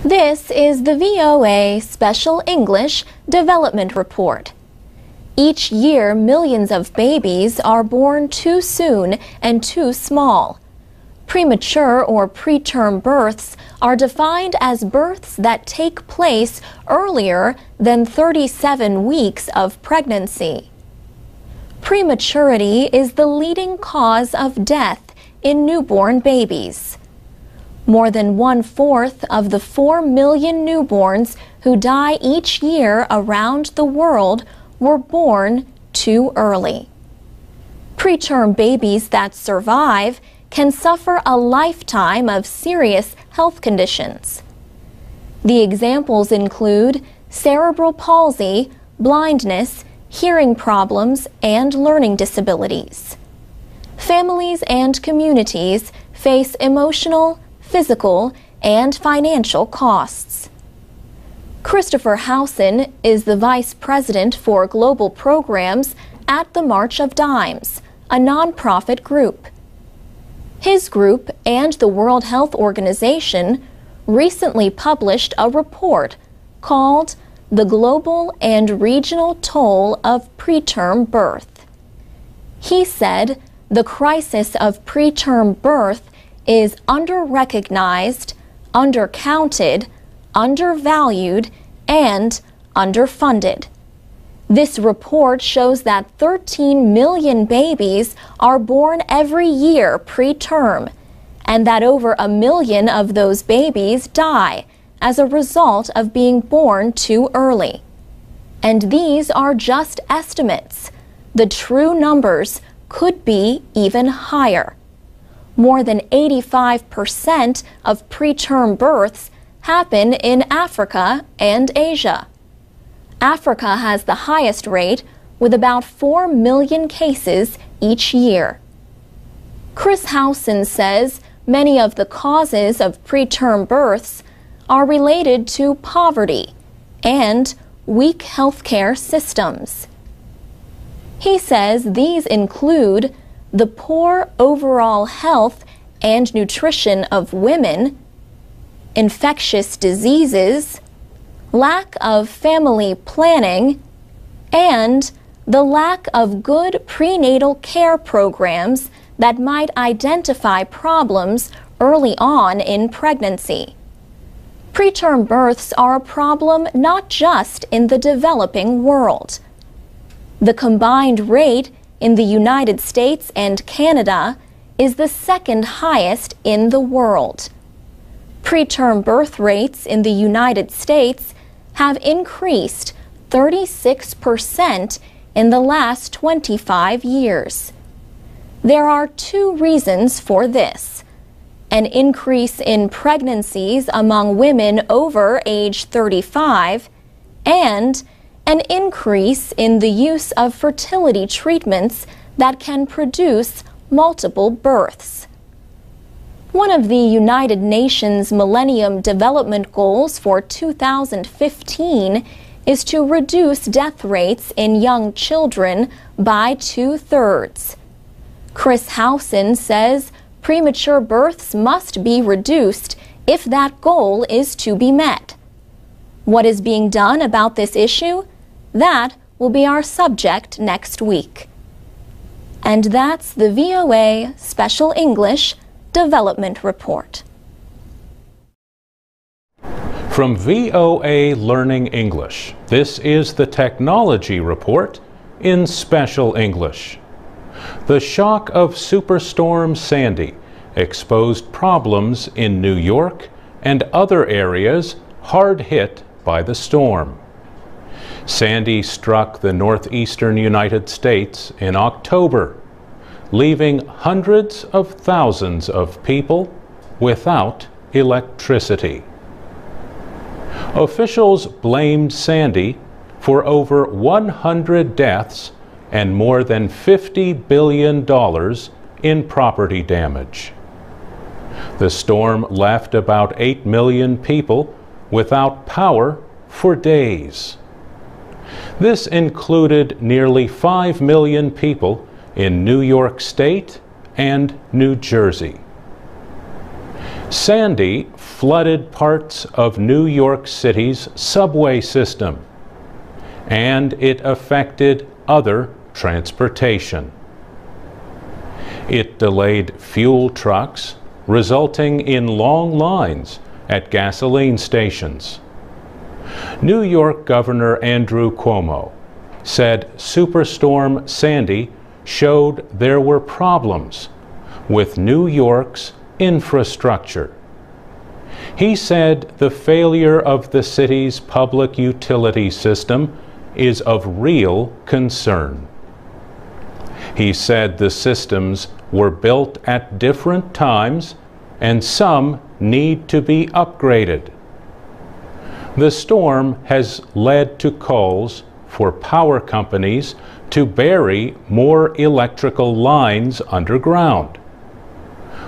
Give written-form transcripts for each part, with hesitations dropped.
This is the VOA Special English Development Report. Each year, millions of babies are born too soon and too small. Premature or preterm births are defined as births that take place earlier than 37 weeks of pregnancy. Prematurity is the leading cause of death in newborn babies. More than 1/4 of the 4 million newborns who die each year around the world were born too early. Preterm babies that survive can suffer a lifetime of serious health conditions. The examples include cerebral palsy, blindness, hearing problems, and learning disabilities. Families and communities face emotional, physical, and financial costs. Christopher Howson is the Vice President for Global Programs at the March of Dimes, a nonprofit group. His group and the World Health Organization recently published a report called The Global and Regional Toll of Preterm Birth. He said the crisis of preterm birth is under-recognized, undercounted, undervalued, and underfunded. This report shows that 13 million babies are born every year preterm, and that over 1 million of those babies die as a result of being born too early. And these are just estimates. The true numbers could be even higher. More than 85% of preterm births happen in Africa and Asia. Africa has the highest rate, with about 4 million cases each year. Chris Howson says many of the causes of preterm births are related to poverty and weak healthcare systems. He says these include the poor overall health and nutrition of women, infectious diseases, lack of family planning, and the lack of good prenatal care programs that might identify problems early on in pregnancy. Preterm births are a problem not just in the developing world. The combined rate in the United States and Canada is the second highest in the world. Preterm birth rates in the United States have increased 36% in the last 25 years. There are 2 reasons for this: an increase in pregnancies among women over age 35 and an increase in the use of fertility treatments that can produce multiple births. One of the United Nations Millennium Development Goals for 2015 is to reduce death rates in young children by 2/3. Chris Howson says premature births must be reduced if that goal is to be met. What is being done about this issue? That will be our subject next week. And that's the VOA Special English Development Report. From VOA Learning English, this is the Technology Report in Special English. The shock of Superstorm Sandy exposed problems in New York and other areas hard hit by the storm. Sandy struck the northeastern United States in October, leaving hundreds of thousands of people without electricity. Officials blamed Sandy for over 100 deaths and more than $50 billion in property damage. The storm left about 8 million people without power for days. This included nearly 5 million people in New York State and New Jersey. Sandy flooded parts of New York City's subway system, and it affected other transportation. It delayed fuel trucks, resulting in long lines at gasoline stations. New York Governor Andrew Cuomo said Superstorm Sandy showed there were problems with New York's infrastructure. He said the failure of the city's public utility system is of real concern. He said the systems were built at different times and some need to be upgraded. The storm has led to calls for power companies to bury more electrical lines underground.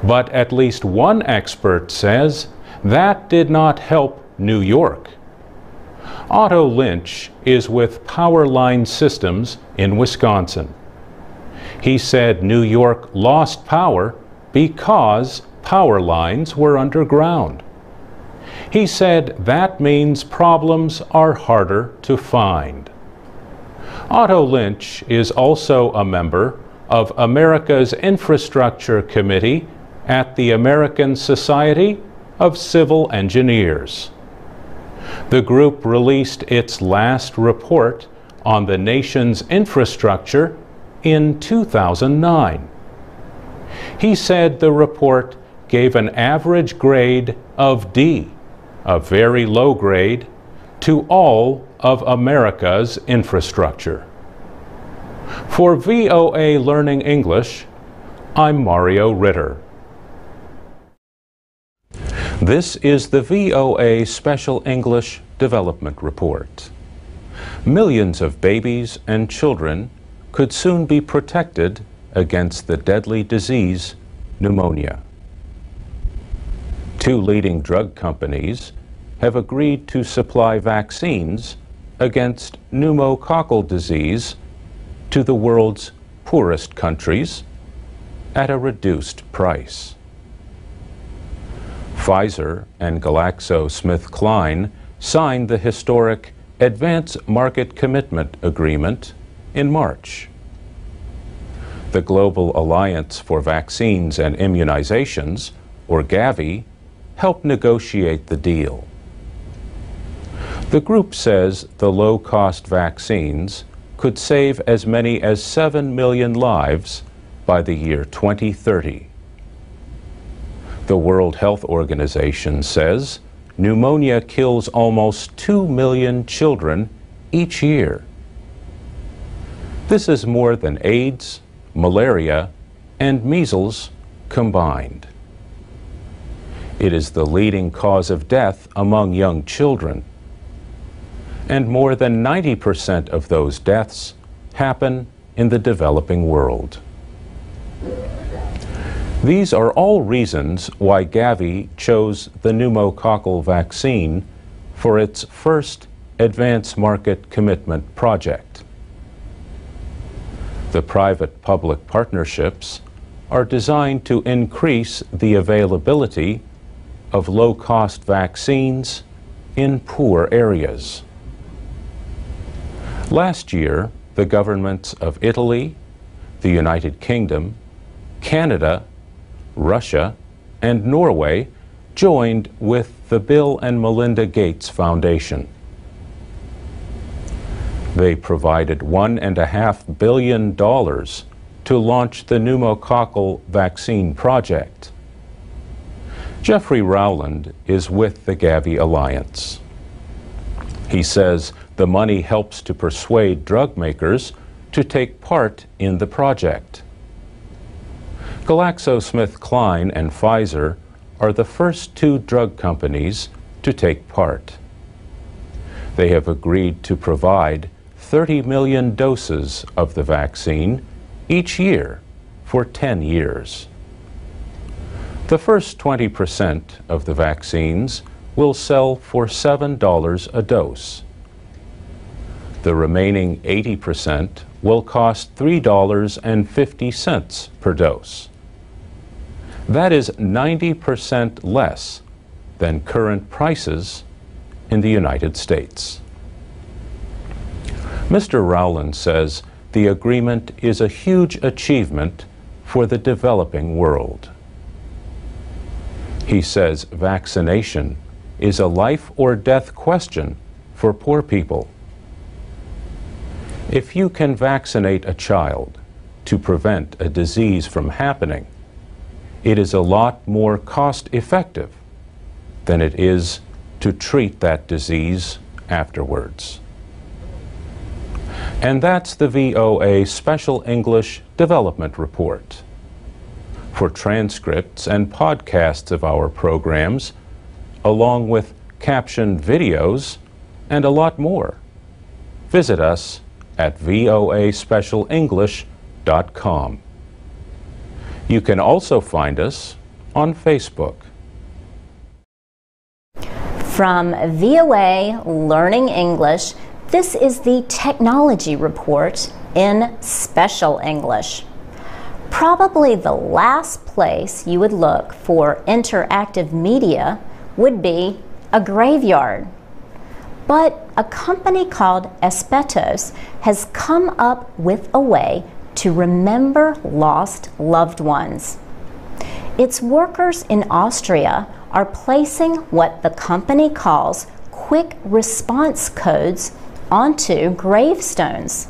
But at least one expert says that did not help New York. Otto Lynch is with Power Line Systems in Wisconsin. He said New York lost power because power lines were underground. He said that means problems are harder to find. Otto Lynch is also a member of America's Infrastructure Committee at the American Society of Civil Engineers. The group released its last report on the nation's infrastructure in 2009. He said the report gave an average grade of D, a very low grade, to all of America's infrastructure. For VOA Learning English, I'm Mario Ritter. This is the VOA Special English Development Report. Millions of babies and children could soon be protected against the deadly disease, pneumonia. Two leading drug companies have agreed to supply vaccines against pneumococcal disease to the world's poorest countries at a reduced price. Pfizer and GlaxoSmithKline signed the historic Advance Market Commitment Agreement in March. The Global Alliance for Vaccines and Immunizations, or Gavi, helped negotiate the deal. The group says the low-cost vaccines could save as many as 7 million lives by the year 2030. The World Health Organization says pneumonia kills almost 2 million children each year. This is more than AIDS, malaria, and measles combined. It is the leading cause of death among young children, and more than 90% of those deaths happen in the developing world. These are all reasons why Gavi chose the pneumococcal vaccine for its first Advance Market Commitment project. The private-public partnerships are designed to increase the availability of low-cost vaccines in poor areas. Last year, the governments of Italy, the United Kingdom, Canada, Russia, and Norway joined with the Bill and Melinda Gates Foundation. They provided $1.5 billion to launch the pneumococcal vaccine project. Jeffrey Rowland is with the Gavi Alliance. He says the money helps to persuade drug makers to take part in the project. GlaxoSmithKline and Pfizer are the first two drug companies to take part. They have agreed to provide 30 million doses of the vaccine each year for 10 years. The first 20% of the vaccines will sell for $7 a dose. The remaining 80% will cost $3.50 per dose. That is 90% less than current prices in the United States. Mr. Rowland says the agreement is a huge achievement for the developing world. He says vaccination is a life or death question for poor people. If you can vaccinate a child to prevent a disease from happening, it is a lot more cost-effective than it is to treat that disease afterwards. And that's the VOA Special English Development Report. For transcripts and podcasts of our programs, along with captioned videos and a lot more, visit us at voaspecialenglish.com. You can also find us on Facebook. From VOA Learning English, this is the Technology Report in Special English. Probably the last place you would look for interactive media would be a graveyard. But a company called Aspetos has come up with a way to remember lost loved ones. Its workers in Austria are placing what the company calls quick response codes onto gravestones.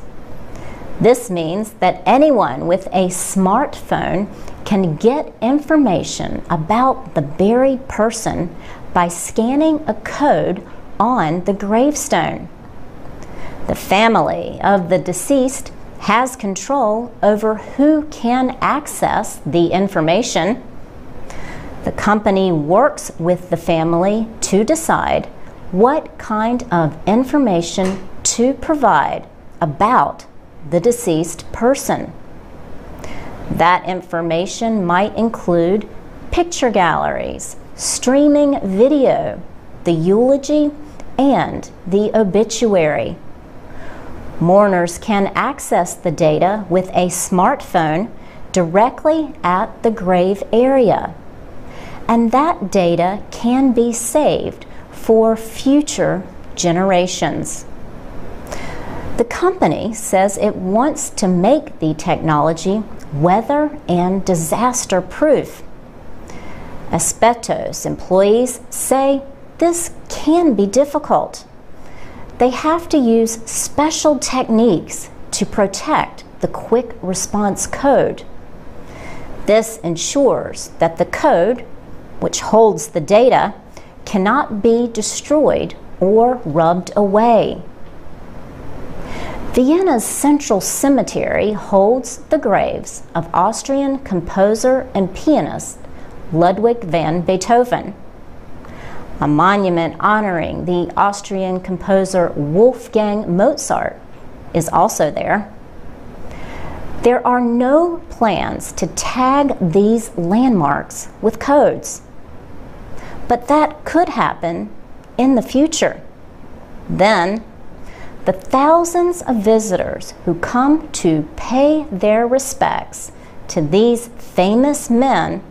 This means that anyone with a smartphone can get information about the buried person by scanning a code on the gravestone. The family of the deceased has control over who can access the information. The company works with the family to decide what kind of information to provide about the deceased person. That information might include picture galleries, streaming video, the eulogy, and the obituary. Mourners can access the data with a smartphone directly at the grave area, and that data can be saved for future generations. The company says it wants to make the technology weather and disaster proof. Aspetos employees say this can be difficult. They have to use special techniques to protect the quick response code. This ensures that the code, which holds the data, cannot be destroyed or rubbed away. Vienna's Central Cemetery holds the graves of Austrian composer and pianist Ludwig van Beethoven. A monument honoring the Austrian composer Wolfgang Mozart is also there. There are no plans to tag these landmarks with codes, but that could happen in the future. Then, the thousands of visitors who come to pay their respects to these famous men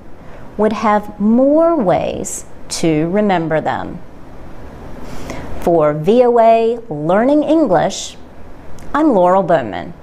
would have more ways to remember them. For VOA Learning English, I'm Laurel Bowman.